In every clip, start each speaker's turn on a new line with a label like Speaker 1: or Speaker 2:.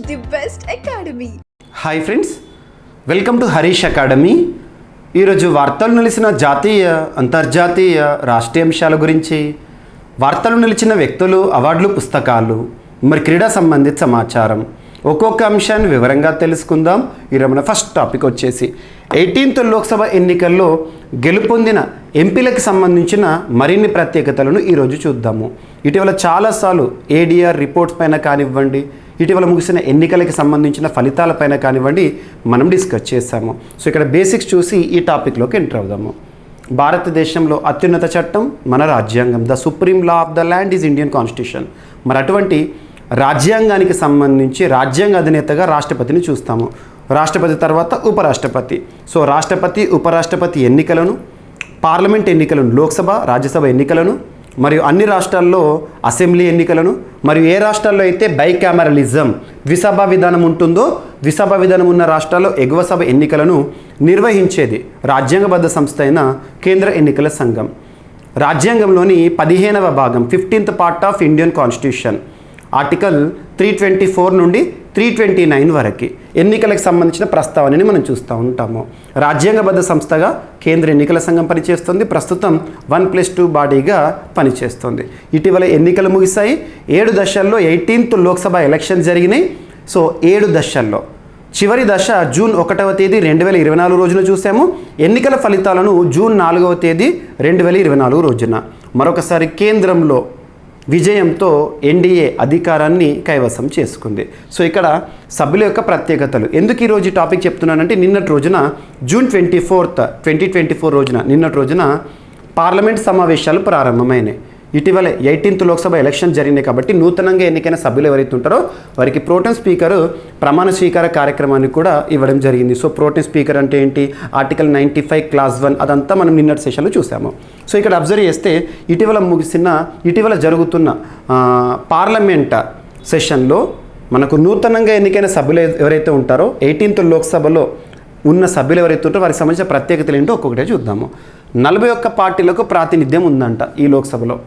Speaker 1: the best academy.
Speaker 2: Hi friends, welcome to Harish academy. ఈరోజు వార్తలు నిలిచిన జాతీయ అంతర్జాతీయ రాష్ట్రీయ అంశాల గురించి, వార్తలు నిలిచిన వ్యక్తులు, అవార్డులు, పుస్తకాలు, మరి క్రీడా సంబంధిత సమాచారం ఒక్కొక్క అంశాన్ని వివరంగా తెలుసుకుందాం. ఈరోజు మన ఫస్ట్ టాపిక్ వచ్చేసి 18th లోక్సభ ఎన్నికల్లో గెలుపొందిన ఎంపీలకు సంబంధించిన మరిన్ని ప్రత్యేకతలను ఈరోజు చూద్దాము. ఇటీవల చాలాసార్లు ఏడీఆర్ రిపోర్ట్స్ పైన కానివ్వండి, ఇటీవల ముగిసిన ఎన్నికలకి సంబంధించిన ఫలితాలపైన కానివ్వండి మనం డిస్కస్ చేశాము. సో ఇక్కడ బేసిక్స్ చూసి ఈ టాపిక్లోకి ఎంటర్ అవుదాము. భారతదేశంలో అత్యున్నత చట్టం మన రాజ్యాంగం. The supreme law of the land is Indian constitution. మరి అటువంటి రాజ్యాంగానికి సంబంధించి రాజ్యాంగ అధినేతగా రాష్ట్రపతిని చూస్తాము. రాష్ట్రపతి తర్వాత ఉపరాష్ట్రపతి. సో రాష్ట్రపతి, ఉపరాష్ట్రపతి ఎన్నికలను, పార్లమెంట్ ఎన్నికలను, లోక్సభ, రాజ్యసభ ఎన్నికలను, మరియు అన్ని రాష్ట్రాల్లో అసెంబ్లీ ఎన్నికలను, మరియు ఏ రాష్ట్రాల్లో అయితే బైకామరలిజం ద్విసభ విధానం ఉంటుందో ద్విసభ విధానం ఉన్న రాష్ట్రాల్లో ఎగువ సభ ఎన్నికలను నిర్వహించేది రాజ్యాంగబద్ధ సంస్థ అయిన కేంద్ర ఎన్నికల సంఘం. రాజ్యాంగంలోని 15వ భాగం 15th part of Indian constitution article 324 నుండి 329 వరకు ఎన్నికలకు సంబంధించిన ప్రస్తావనని మనం చూస్తూ ఉంటాము. రాజ్యాంగబద్ధ సంస్థగా కేంద్ర ఎన్నికల సంఘం పనిచేస్తుంది. ప్రస్తుతం 1+2 బాడీగా పనిచేస్తుంది. ఇటీవల ఎన్నికలు ముగిశాయి. 7 దశల్లో 18th లోక్సభ ఎలక్షన్ జరిగినాయి. సో 7 దశల్లో చివరి దశ జూన్ 1వ తేదీ 2024 రోజున చూసాము. ఎన్నికల ఫలితాలను జూన్ 4వ తేదీ 2024 రోజున. మరొకసారి కేంద్రంలో విజయంతో ఎన్డీఏ అధికారాన్ని కైవసం చేసుకుంది. సో ఇక్కడ సభ్యుల యొక్క ప్రత్యేకతలు ఎందుకు ఈరోజు ఈ టాపిక్ చెప్తున్నానంటే, నిన్నటి రోజున జూన్ 24th 2024 రోజున నిన్నటి రోజున పార్లమెంట్ సమావేశాలు ప్రారంభమైనాయి. ఇటీవల 18th లోక్సభ ఎలక్షన్ జరిగినాయి కాబట్టి నూతనంగా ఎన్నికైన సభ్యులు ఎవరైతే ఉంటారో వారికి ప్రోటెం స్పీకర్ ప్రమాణ స్వీకార కార్యక్రమాన్ని కూడా ఇవ్వడం జరిగింది. సో ప్రోటెం స్పీకర్ అంటే ఏంటి, ఆర్టికల్ 95 క్లాస్ 1 అదంతా మనం నిన్నటి సెషన్లో చూసాము. సో ఇక్కడ అబ్జర్వ్ చేస్తే ఇటీవల జరుగుతున్న పార్లమెంట్ సెషన్లో మనకు నూతనంగా ఎన్నికైన సభ్యులు ఎవరైతే ఉంటారో 18th లోక్సభలో ఉన్న సభ్యులు ఎవరైతే ఉంటారో వారికి సంబంధించిన ప్రత్యేకతలు ఏంటో ఒక్కొక్కటే చూద్దాము. 41 పార్టీలకు ప్రాతినిధ్యం ఉందంట ఈ లోక్సభలో.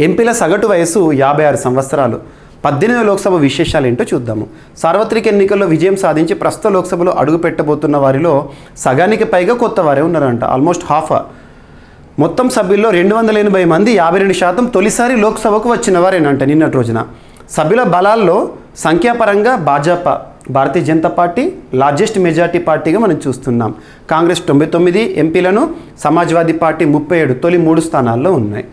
Speaker 2: ఎంపీల సగటు వయసు 56 సంవత్సరాలు. 18వ లోక్సభ విశేషాలు ఏంటో చూద్దాము. సార్వత్రిక ఎన్నికల్లో విజయం సాధించి ప్రస్తుత లోక్సభలో అడుగు పెట్టబోతున్న వారిలో సగానికి పైగా కొత్త వారే ఉన్నారంట. Almost half. మొత్తం సభ్యుల్లో 280 మంది 52% తొలిసారి లోక్సభకు వచ్చిన వారేనంట నిన్నటి రోజున. సభ్యుల బలాల్లో సంఖ్యాపరంగా Bhajapa, Bharatiya Janata party largest majority పార్టీగా మనం చూస్తున్నాం. కాంగ్రెస్ 99 ఎంపీలను, సమాజ్వాదీ పార్టీ 37 తొలి 3 స్థానాల్లో ఉన్నాయి.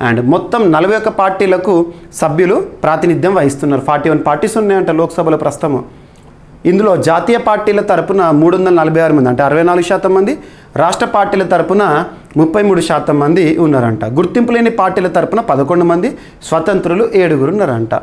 Speaker 2: అండ్ మొత్తం 41 పార్టీలకు సభ్యులు ప్రాతినిధ్యం వహిస్తున్నారు. 41 పార్టీస్ ఉన్నాయంట లోక్సభలో ప్రస్తుతం. ఇందులో జాతీయ పార్టీల తరపున 346 మంది అంటే 64% మంది, రాష్ట్ర పార్టీల తరపున 33% మంది ఉన్నారంట. గుర్తింపు లేని పార్టీల తరపున 11 మంది, స్వతంత్రులు 7 ఉన్నారంట.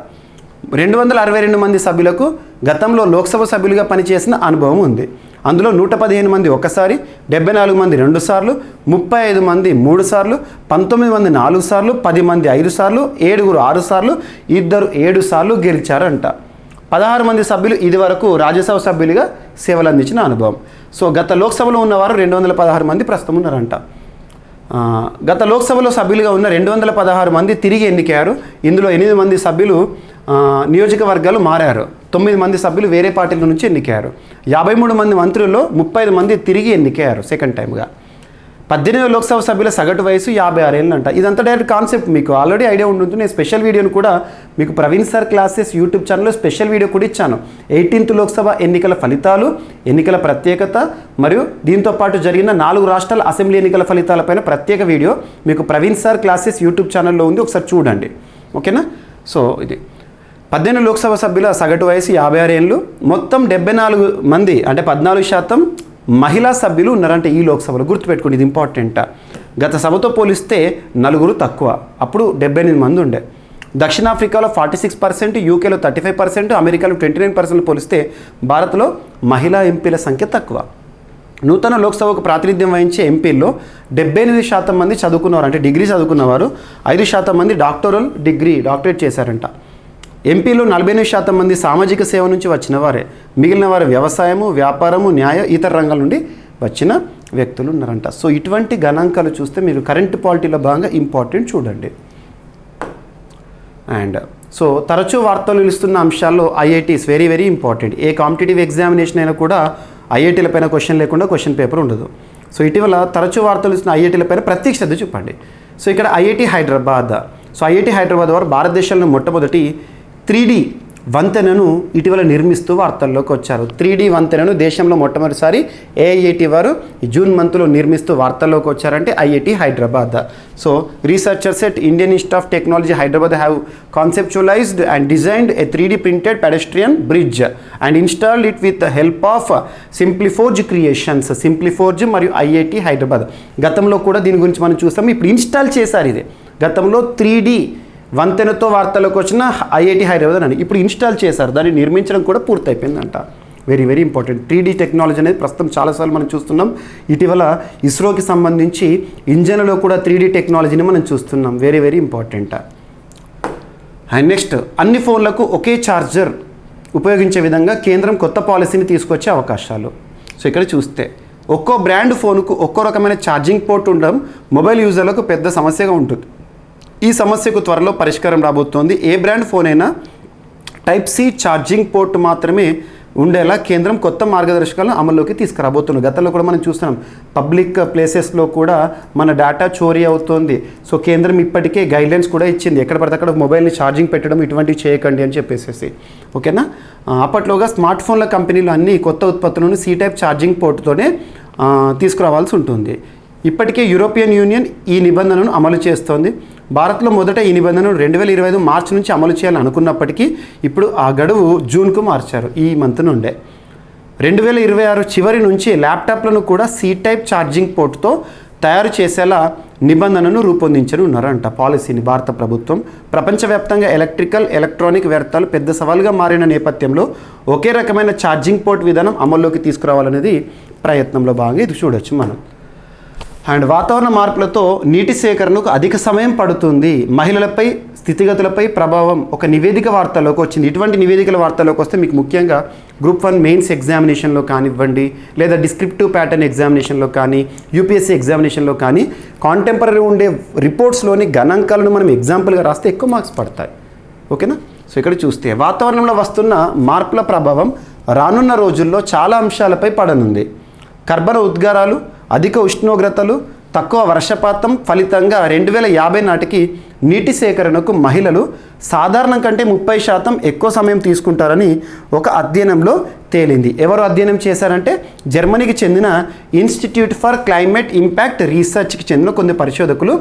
Speaker 2: 262 మంది సభ్యులకు గతంలో లోక్సభ సభ్యులుగా పనిచేసిన అనుభవం ఉంది. అందులో 115 మంది ఒకసారి, 74 మంది 2 సార్లు, 35 మంది 3 సార్లు, 19 మంది 4 సార్లు, 10 మంది 5 సార్లు, 7 6 సార్లు, 2 7 సార్లు గెలిచారంట. 16 మంది సభ్యులు ఇదివరకు రాజ్యసభ సభ్యులుగా సేవలు అందించిన అనుభవం. సో గత లోక్సభలో ఉన్నవారు 216 మంది ప్రస్తుతం ఉన్నారంట. గత లోక్సభలో సభ్యులుగా ఉన్న 216 మంది తిరిగి ఎన్నికయ్యారు. ఇందులో 8 మంది సభ్యులు నియోజకవర్గాలు మారారు. 9 మంది సభ్యులు వేరే పార్టీల నుంచి ఎన్నికయ్యారు. 53 మంది మంత్రుల్లో 35 మంది తిరిగి ఎన్నికయ్యారు సెకండ్ టైంగా. 18వ లోక్సభ సభ్యుల సగటు వయసు 56 ఏళ్ళు అంట. ఇదంతా డైరెక్ట్ కాన్సెప్ట్ మీకు ఆల్రెడీ ఐడియా ఉంటుంది. నేను స్పెషల్ వీడియోను కూడా మీకు ప్రవీణ్ సార్ క్లాసెస్ యూట్యూబ్ ఛానల్లో స్పెషల్ వీడియో కూడా ఇచ్చాను. 18th లోక్సభ ఎన్నికల ఫలితాలు, ఎన్నికల ప్రత్యేకత, మరియు దీంతోపాటు జరిగిన 4 రాష్ట్రాల అసెంబ్లీ ఎన్నికల ఫలితాలపైన ప్రత్యేక వీడియో మీకు ప్రవీణ్ సార్ క్లాసెస్ యూట్యూబ్ ఛానల్లో ఉంది, ఒకసారి చూడండి. ఓకేనా. సో ఇది 18 లోక్సభ సభ్యుల సగటు వయసు 56 ఏళ్ళు. మొత్తం 74 మంది అంటే 14% మహిళా సభ్యులు ఉన్నారంటే ఈ లోక్సభలో. గుర్తుపెట్టుకోండి, ఇది ఇంపార్టెంట్. గత సభతో పోలిస్తే 4 తక్కువ. అప్పుడు 78 మంది ఉండే. దక్షిణాఫ్రికాలో 46%, యూకేలో 35%, అమెరికాలో 29% పోలిస్తే భారత్లో మహిళా ఎంపీల సంఖ్య తక్కువ. నూతన లోక్సభకు ప్రాతినిధ్యం వహించే ఎంపీల్లో 78% మంది చదువుకున్నవారు అంటే డిగ్రీ చదువుకున్నవారు, 5% మంది డాక్టరేట్ చేశారంట. ఎంపీలో 48% మంది సామాజిక సేవ నుంచి వచ్చిన వారే. మిగిలిన వారు వ్యవసాయము, వ్యాపారము, న్యాయ, ఇతర రంగాల నుండి వచ్చిన వ్యక్తులు ఉన్నారంట. సో ఇటువంటి గణాంకాలు చూస్తే మీరు కరెంట్ పాలిటీలో భాగంగా ఇంపార్టెంట్ చూడండి. అండ్ సో తరచూ వార్తలు నిలుస్తున్న అంశాల్లో ఐఐటీస్ వెరీ వెరీ ఇంపార్టెంట్. ఏ కాంపిటేటివ్ ఎగ్జామినేషన్ అయినా కూడా ఐఐటీల పైన క్వశ్చన్ లేకుండా క్వశ్చన్ పేపర్ ఉండదు. సో ఇటీవల తరచూ వార్తలు ఇస్తున్న ఐఐటీల పైన ప్రత్యేక శ్రద్ధ చూపండి. సో ఇక్కడ IIT Hyderabad. So IIT Hyderabad వారు భారతదేశంలో మొట్టమొదటి 3D వంతెనను ఇటీవల నిర్మిస్తూ వార్తల్లోకి వచ్చారు. 3D వంతెనను దేశంలో మొట్టమొదటిసారి ఏఐఐటి వారు జూన్ మంత్లో నిర్మిస్తూ వార్తల్లోకి వచ్చారంటే IIT Hyderabad. So researchers at Indian Institute of Technology Hyderabad have conceptualised and designed a 3D printed pedestrian bridge and installed it with the help of Simpliforge creations. Simpliforge మరియు ఐఐటి హైదరాబాద్. గతంలో కూడా దీని గురించి మనం చూస్తాం. ఇప్పుడు ఇన్స్టాల్ చేశారు. ఇది గతంలో 3D వంతెనతో వార్తల్లోకి వచ్చిన ఐఐటి హైదరాబాద్ అని ఇప్పుడు ఇన్స్టాల్ చేశారు. దాన్ని నిర్మించడం కూడా పూర్తయిపోయిందంట. Very very important. 3D technology అనేది ప్రస్తుతం చాలాసార్లు మనం చూస్తున్నాం. ఇటీవల ఇస్రోకి సంబంధించి ఇంజన్లో కూడా 3D టెక్నాలజీని మనం చూస్తున్నాం. Very very important. And next, అన్ని ఫోన్లకు ఒకే ఛార్జర్ ఉపయోగించే విధంగా కేంద్రం కొత్త పాలసీని తీసుకొచ్చే అవకాశాలు. సో ఇక్కడ చూస్తే ఒక్కో బ్రాండ్ ఫోన్కు ఒక్కో రకమైన ఛార్జింగ్ పోర్ట్ ఉండడం మొబైల్ యూజర్లకు పెద్ద సమస్యగా ఉంటుంది. ఈ సమస్యకు త్వరలో పరిష్కారం రాబోతోంది. ఏ బ్రాండ్ ఫోన్ అయినా Type-C ఛార్జింగ్ పోర్ట్ మాత్రమే ఉండేలా కేంద్రం కొత్త మార్గదర్శకాలను అమల్లోకి తీసుకురాబోతుంది. గతంలో కూడా మనం చూస్తున్నాం, పబ్లిక్ ప్లేసెస్లో కూడా మన డేటా చోరీ అవుతోంది. సో కేంద్రం ఇప్పటికే గైడ్లైన్స్ కూడా ఇచ్చింది, ఎక్కడ పడితే అక్కడ మొబైల్ని ఛార్జింగ్ పెట్టడం ఇటువంటివి చేయకండి అని చెప్పేసి. ఓకేనా. అప్పట్లోగా స్మార్ట్ ఫోన్ల కంపెనీలు అన్ని కొత్త ఉత్పత్తులను C-Type ఛార్జింగ్ పోర్ట్తోనే తీసుకురావాల్సి ఉంటుంది. ఇప్పటికే యూరోపియన్ యూనియన్ ఈ నిబంధనను అమలు చేస్తోంది. భారత్లో మొదట ఈ నిబంధనను 2025 మార్చి నుంచి అమలు చేయాలని అనుకున్నప్పటికీ ఇప్పుడు ఆ గడువు జూన్కు మార్చారు. ఈ మంత్ నుండే 2026 చివరి నుంచి ల్యాప్టాప్లను కూడా C-Type ఛార్జింగ్ పోర్ట్తో తయారు చేసేలా నిబంధనను రూపొందించనున్నారంట పాలసీని భారత ప్రభుత్వం. ప్రపంచవ్యాప్తంగా ఎలక్ట్రానిక్ వ్యర్థాలు పెద్ద సవాలుగా మారిన నేపథ్యంలో ఒకే రకమైన ఛార్జింగ్ పోర్ట్ విధానం అమల్లోకి తీసుకురావాలనేది ప్రయత్నంలో భాగంగా ఇది చూడొచ్చు మనం. అండ్ వాతావరణ మార్పులతో నీటి సేకరణకు అధిక సమయం పడుతుంది. మహిళలపై స్థితిగతులపై ప్రభావం ఒక నివేదిక వార్తల్లోకి వచ్చింది. ఇటువంటి నివేదికల వార్తల్లోకి వస్తే మీకు ముఖ్యంగా Group 1 మెయిన్స్ ఎగ్జామినేషన్లో కానివ్వండి, లేదా డిస్క్రిప్టివ్ ప్యాటర్న్ ఎగ్జామినేషన్లో కానీ, యూపీఎస్సీ ఎగ్జామినేషన్లో కానీ కాంటెంపరీ ఉండే రిపోర్ట్స్లోని గణాంకాలను మనం ఎగ్జాంపుల్గా రాస్తే ఎక్కువ మార్క్స్ పడతాయి. ఓకేనా. సో ఇక్కడ చూస్తే వాతావరణంలో వస్తున్న మార్పుల ప్రభావం రానున్న రోజుల్లో చాలా అంశాలపై పడనుంది. కర్బన ఉద్గారాలు, అధిక ఉష్ణోగ్రతలు, తక్కువ వర్షపాతం ఫలితంగా 2050 నాటికి నీటి సేకరణకు మహిళలు సాధారణం కంటే 30% ఎక్కువ సమయం తీసుకుంటారని ఒక అధ్యయనంలో తేలింది. ఎవరు అధ్యయనం చేశారంటే జర్మనీకి చెందిన ఇన్స్టిట్యూట్ ఫర్ క్లైమేట్ ఇంపాక్ట్ రీసెర్చ్కి చెందిన కొన్ని పరిశోధకులు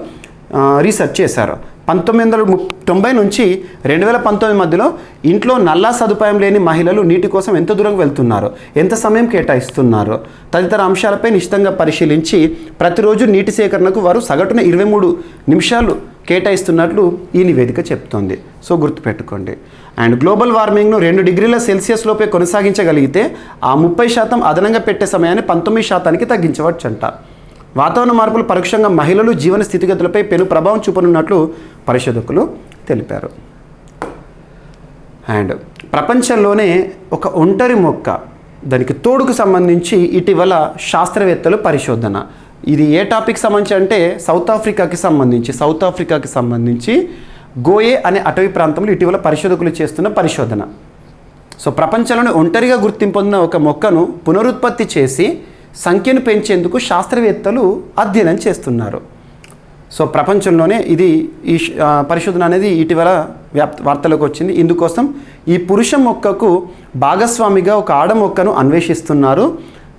Speaker 2: రీసెర్చ్ చేశారు. 1990 నుంచి 2019 మధ్యలో ఇంట్లో నల్లా సదుపాయం లేని మహిళలు నీటి కోసం ఎంత దూరం వెళ్తున్నారు, ఎంత సమయం కేటాయిస్తున్నారు తదితర అంశాలపై నిశితంగా పరిశీలించి ప్రతిరోజు నీటి సేకరణకు వారు సగటున 23 నిమిషాలు కేటాయిస్తున్నట్లు ఈ నివేదిక చెప్తోంది. సో గుర్తుపెట్టుకోండి. అండ్ గ్లోబల్ వార్మింగ్ను 2 డిగ్రీల సెల్సియస్ లోపే కొనసాగించగలిగితే ఆ 30% అదనంగా పెట్టే సమయాన్ని 19% తగ్గించవచ్చంట. వాతావరణ మార్పులు పరోక్షంగా మహిళలు జీవన స్థితిగతులపై పెను ప్రభావం చూపనున్నట్లు పరిశోధకులు తెలిపారు. అండ్ ప్రపంచంలోనే ఒక ఒంటరి మొక్క, దానికి తోడుకు సంబంధించి ఇటీవల శాస్త్రవేత్తలు పరిశోధన. ఇది ఏ టాపిక్ సంబంధించి అంటే సౌత్ ఆఫ్రికాకి సంబంధించి గోయే అనే అటవీ ప్రాంతంలో ఇటీవల పరిశోధకులు చేస్తున్న పరిశోధన. సో ప్రపంచంలోనే ఒంటరిగా గుర్తింపు పొందిన ఒక మొక్కను పునరుత్పత్తి చేసి సంఖ్యను పెంచేందుకు శాస్త్రవేత్తలు అధ్యయనం చేస్తున్నారు. సో ప్రపంచంలోనే ఈ పరిశోధన అనేది ఇటీవల వార్తలకు వచ్చింది. ఇందుకోసం ఈ పురుష మొక్కకు భాగస్వామిగా ఒక ఆడ మొక్కను అన్వేషిస్తున్నారు.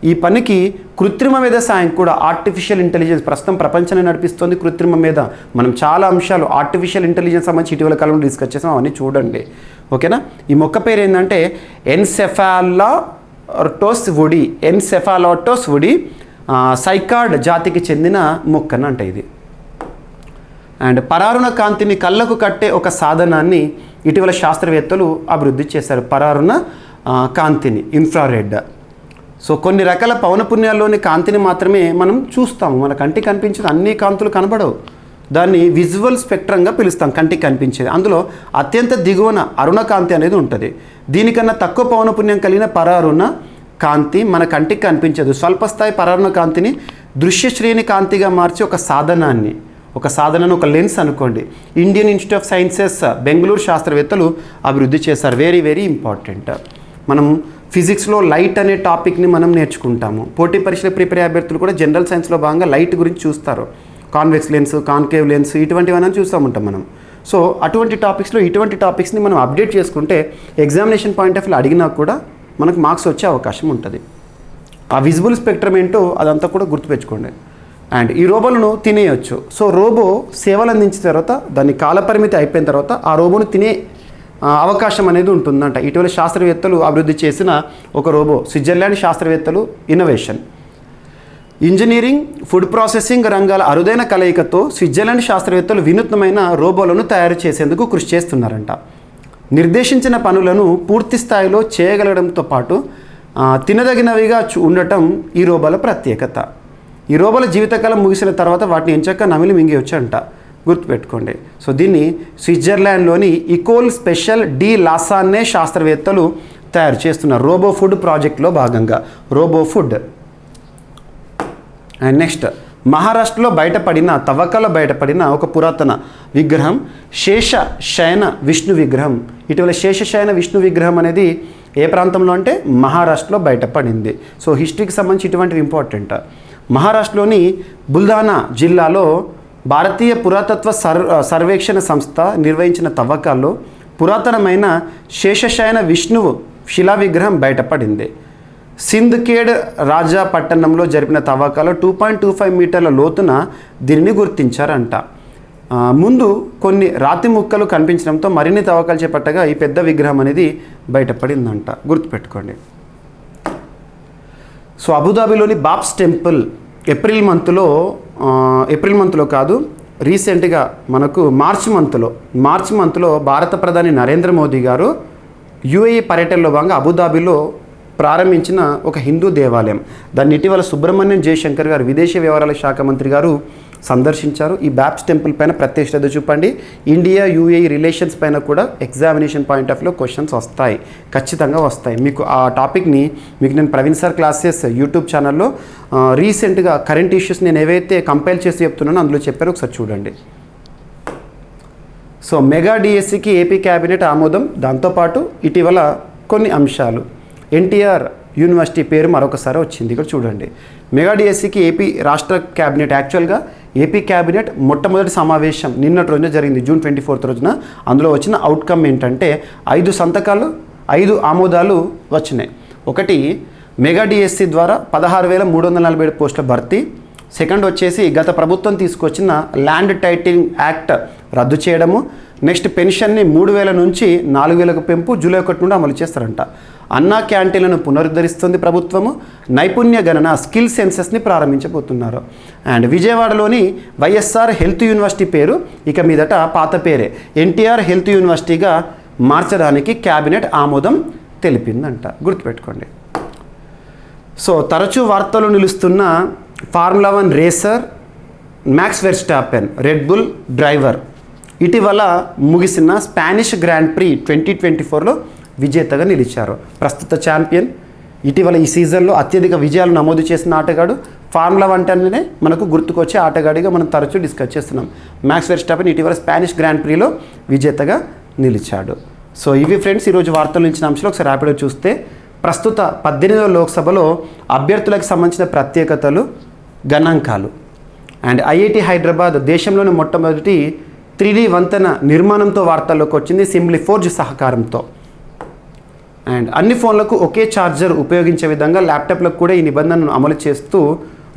Speaker 2: ఈ పనికి కృత్రిమ మేధ సాయం కూడా, ఆర్టిఫిషియల్ ఇంటెలిజెన్స్ ప్రస్తుతం ప్రపంచాన్ని నడిపిస్తుంది. కృత్రిమ మేధ మనం చాలా అంశాలు ఆర్టిఫిషియల్ ఇంటెలిజెన్స్ సంబంధించి ఇటీవల కాలంలో డిస్కస్ చేసాం, అవన్నీ చూడండి. ఓకేనా. ఈ మొక్క పేరు ఏంటంటే ఎన్సెఫాలోటోస్ వుడి సైకార్డ్ జాతికి చెందిన మొక్కను అంటే ఇది. అండ్ పరారుణ కాంతిని కళ్ళకు కట్టే ఒక సాధనాన్ని ఇటీవల శాస్త్రవేత్తలు అభివృద్ధి చేశారు. పరారుణ కాంతిని, ఇన్ఫ్రారెడ్. సో కొన్ని రకాల పౌనపున్యాల్లోని కాంతిని మాత్రమే మనం చూస్తాము, మన కంటికి కనిపించేది అన్ని కాంతులు కనబడవు. దాన్ని విజువల్ స్పెక్ట్రంగా పిలుస్తాం, కంటికి కనిపించేది. అందులో అత్యంత దిగువన అరుణ కాంతి అనేది ఉంటుంది. దీనికన్నా తక్కువ పౌనపున్యం కలిగిన పరారుణ కాంతి మన కంటికి కనిపించదు. స్వల్పస్థాయి పరారుణ కాంతిని దృశ్య శ్రేణి కాంతిగా మార్చి ఒక సాధనాన్ని, ఒక సాధనను, ఒక లెన్స్ అనుకోండి. Indian Institute of sciences Bengaluru శాస్త్రవేత్తలు అభివృద్ధి చేశారు. Very very important. మనం ఫిజిక్స్లో లైట్ అనే టాపిక్ని మనం నేర్చుకుంటాము. పోటీ పరీక్షలు ప్రిపేర్ అయ్యే అభ్యర్థులు కూడా జనరల్ సైన్స్లో భాగంగా లైట్ గురించి చూస్తారు. కాన్వెక్స్ లెన్స్, కాన్కేవ్ లెన్స్, ఇటువంటివన్నీ చూస్తూ ఉంటాం మనం. సో అటువంటి టాపిక్స్లో ఇటువంటి టాపిక్స్ని మనం అప్డేట్ చేసుకుంటే ఎగ్జామినేషన్ పాయింట్ ఆఫ్ వ్యూ అడిగినా కూడా మనకు మార్క్స్ వచ్చే అవకాశం ఉంటుంది. ఆ విజిబుల్ స్పెక్ట్రమ్ ఏంటో అదంతా కూడా గుర్తుపెట్టుకోండి. అండ్ ఈ రోబోలను తినేయచ్చు. సో రోబో సేవలు అందించిన తర్వాత దాని కాలపరిమితి అయిపోయిన తర్వాత ఆ రోబోను తినే అవకాశం అనేది ఉంటుందంట. ఇటీవల శాస్త్రవేత్తలు అభివృద్ధి చేసిన ఒక రోబో, స్విట్జర్లాండ్ శాస్త్రవేత్తలు ఇన్నోవేషన్. ఇంజనీరింగ్, ఫుడ్ ప్రాసెసింగ్ రంగాల అరుదైన కలయికతో స్విట్జర్లాండ్ శాస్త్రవేత్తలు వినూత్నమైన రోబోలను తయారు చేసేందుకు కృషి చేస్తున్నారంట. నిర్దేశించిన పనులను పూర్తి స్థాయిలో చేయగలగడంతో పాటు తినదగినవిగా ఉండటం ఈ రోబోల ప్రత్యేకత. ఈ రోబోల జీవితకాలం ముగిసిన తర్వాత వాటిని ఎంచక్క నమిలి మింగేయొచ్చంట. గుర్తుపెట్టుకోండి. సో దీన్ని స్విట్జర్లాండ్లోని ఇకోల్ స్పెషల్ డి లాసాన్నే శాస్త్రవేత్తలు తయారు చేస్తున్నారు రోబో ఫుడ్ ప్రాజెక్ట్లో భాగంగా. Robo food. అండ్ నెక్స్ట్, మహారాష్ట్రలో తవ్వకాల్లో బయటపడిన ఒక పురాతన విగ్రహం శేష శయన విష్ణు విగ్రహం. ఇటీవల శేష శయన విష్ణు విగ్రహం అనేది ఏ ప్రాంతంలో అంటే మహారాష్ట్రలో బయటపడింది. సో హిస్టరీకి సంబంధించి ఇటువంటివి ఇంపార్టెంట్. మహారాష్ట్రలోని బుల్ధానా జిల్లాలో భారతీయ పురాతత్వ సర్వేక్షణ సంస్థ నిర్వహించిన తవ్వకాల్లో పురాతనమైన శేషశయన విష్ణువు శిలా విగ్రహం బయటపడింది. సింద్ఖేడ్ రాజా పట్టణంలో జరిపిన తవ్వకాల్లో 2.25 మీటర్ల లోతున దీనిని గుర్తించారంట. ముందు కొన్ని రాతి ముక్కలు కనిపించడంతో మరిన్ని తవ్వకాలు చేపట్టగా ఈ పెద్ద విగ్రహం అనేది బయటపడిందంట. గుర్తుపెట్టుకోండి. సో అబుదాబిలోని బాబ్స్ టెంపుల్ ఏప్రిల్ మంత్లో కాదు, రీసెంట్గా మనకు మార్చ్ మంత్లో భారత ప్రధాని నరేంద్ర మోదీ గారు యుఏఈ పర్యటనలో భాగంగా అబుదాబిలో ప్రారంభించిన ఒక హిందూ దేవాలయం. దాన్ని ఇటీవల సుబ్రహ్మణ్యం జయశంకర్ గారు, విదేశీ వ్యవహారాల శాఖ మంత్రి గారు సందర్శించారు. ఈ బాబ్స్ టెంపుల్ పైన ప్రత్యేక శ్రద్ధ చూపండి. ఇండియా యుఏఈ రిలేషన్స్ పైన కూడా ఎగ్జామినేషన్ పాయింట్ ఆఫ్ వ్యూలో క్వశ్చన్స్ వస్తాయి, ఖచ్చితంగా వస్తాయి. మీకు ఆ టాపిక్ని నేను ప్రవీణ్ సార్ క్లాసెస్ యూట్యూబ్ ఛానల్లో రీసెంట్గా కరెంట్ ఇష్యూస్ నేను ఏవైతే కంపైల్ చేసి చెప్తున్నానో అందులో చెప్పారో ఒకసారి చూడండి. సో మెగా డిఎస్సికి ఏపీ క్యాబినెట్ ఆమోదం. దాంతోపాటు ఇటీవల కొన్ని అంశాలు. ఎన్టీఆర్ యూనివర్సిటీ పేరు మరొకసారి వచ్చింది. ఇక్కడ చూడండి. మెగా డిఎస్సికి ఏపీ రాష్ట్ర క్యాబినెట్, యాక్చువల్గా ఏపీ క్యాబినెట్ మొట్టమొదటి సమావేశం నిన్నటి రోజున జరిగింది, June 24 రోజున. అందులో వచ్చిన అవుట్కమ్ ఏంటంటే 5 సంతకాలు, 5 ఆమోదాలు వచ్చినాయి. ఒకటి, మెగా డిఎస్సి ద్వారా 16,347 పోస్టుల భర్తీ. సెకండ్ వచ్చేసి గత ప్రభుత్వం తీసుకొచ్చిన ల్యాండ్ టైటిలింగ్ యాక్ట్ రద్దు చేయడము. నెక్స్ట్, పెన్షన్ని 3,000 నుంచి 4,000కు పెంపు జూలై 1 నుండి అమలు చేస్తారంట. అన్నా క్యాంటీన్లను పునరుద్ధరిస్తుంది ప్రభుత్వము. నైపుణ్య గణన స్కిల్ సెన్సెస్ని ప్రారంభించబోతున్నారు. అండ్ విజయవాడలోని వైఎస్ఆర్ హెల్త్ యూనివర్సిటీ పేరు ఇక మీదట పాత పేరే ఎన్టీఆర్ హెల్త్ యూనివర్సిటీగా మార్చడానికి క్యాబినెట్ ఆమోదం తెలిపిందంట. గుర్తుపెట్టుకోండి. సో తరచూ వార్తలు నిలుస్తున్న formula 1 racer Max Verstappen, Red Bull driver, ఇటీవల ముగిసిన స్పానిష్ గ్రాండ్ ప్రీ 2024లో విజేతగా నిలిచారు. ప్రస్తుత ఛాంపియన్, ఇటీవల ఈ సీజన్లో అత్యధిక విజయాలు నమోదు చేసిన ఆటగాడు. ఫార్ములా 1 అంటేనే మనకు గుర్తుకొచ్చే ఆటగాడిగా మనం తరచూ డిస్కస్ చేస్తున్నాం. మ్యాక్స్ వెర్స్టాపెన్ ఇటీవల స్పానిష్ గ్రాండ్ ప్రీలో విజేతగా నిలిచాడు. సో ఇవి ఫ్రెండ్స్ ఈరోజు వార్తలు ఇచ్చిన అంశాలు. ఒకసారి ర్యాపిడ్గా చూస్తే ప్రస్తుత 18వ లోక్సభలో అభ్యర్థులకు సంబంధించిన ప్రత్యేకతలు, గణాంకాలు. అండ్ ఐఐటి హైదరాబాద్ దేశంలోని మొట్టమొదటి 3D వంతెన నిర్మాణంతో వార్తల్లోకి వచ్చింది, సింప్లీ ఫోర్జ్ సహకారంతో. అండ్ అన్ని ఫోన్లకు ఒకే ఛార్జర్ ఉపయోగించే విధంగా ల్యాప్టాప్లకు కూడా ఈ నిబంధనను అమలు చేస్తూ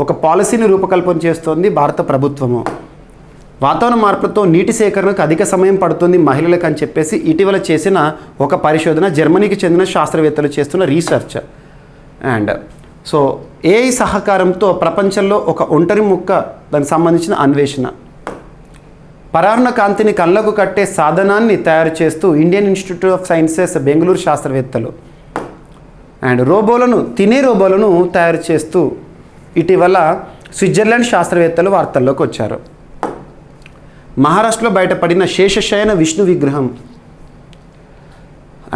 Speaker 2: ఒక పాలసీని రూపకల్పన చేస్తోంది భారత ప్రభుత్వము. వాతావరణ మార్పులతో నీటి సేకరణకు అధిక సమయం పడుతుంది మహిళలకు అని చెప్పేసి ఇటీవల చేసిన ఒక పరిశోధన, జర్మనీకి చెందిన శాస్త్రవేత్తలు చేస్తున్న రీసెర్చ్. అండ్ సో ఏఐ సహకారంతో ప్రపంచంలో ఒక ఒంటరి ముక్క దానికి సంబంధించిన అన్వేషణ. పరారుణ కాంతిని కళ్ళకు కట్టే సాధనాన్ని తయారు చేస్తూ Indian Institute of sciences Bengaluru శాస్త్రవేత్తలు. అండ్ తినే రోబోలను తయారు చేస్తూ ఇటీవల స్విట్జర్లాండ్ శాస్త్రవేత్తలు వార్తల్లోకి వచ్చారు. మహారాష్ట్రలో బయటపడిన శేషశయన విష్ణు విగ్రహం.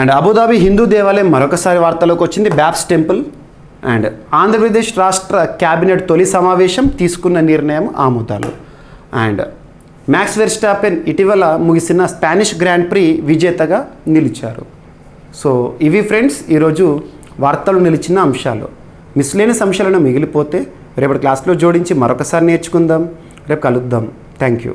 Speaker 2: అండ్ అబుదాబి హిందూ దేవాలయం మరొకసారి వార్తల్లోకి వచ్చింది, బాబ్స్ టెంపుల్. అండ్ ఆంధ్రప్రదేశ్ రాష్ట్ర క్యాబినెట్ తొలి సమావేశం, తీసుకున్న నిర్ణయం ఆమోదాలు. అండ్ మ్యాక్స్ వెర్స్టాపెన్ ఇటీవల ముగిసిన స్పానిష్ గ్రాండ్ ప్రీ విజేతగా నిలిచారు. సో ఇవి ఫ్రెండ్స్ ఈరోజు వార్తలు నిలిచిన అంశాలు. మిస్లేని అంశాలను మిగిలిపోతే రేపటి క్లాస్లో జోడించి మరొకసారి నేర్చుకుందాం. రేపు కలుద్దాం. Thank you.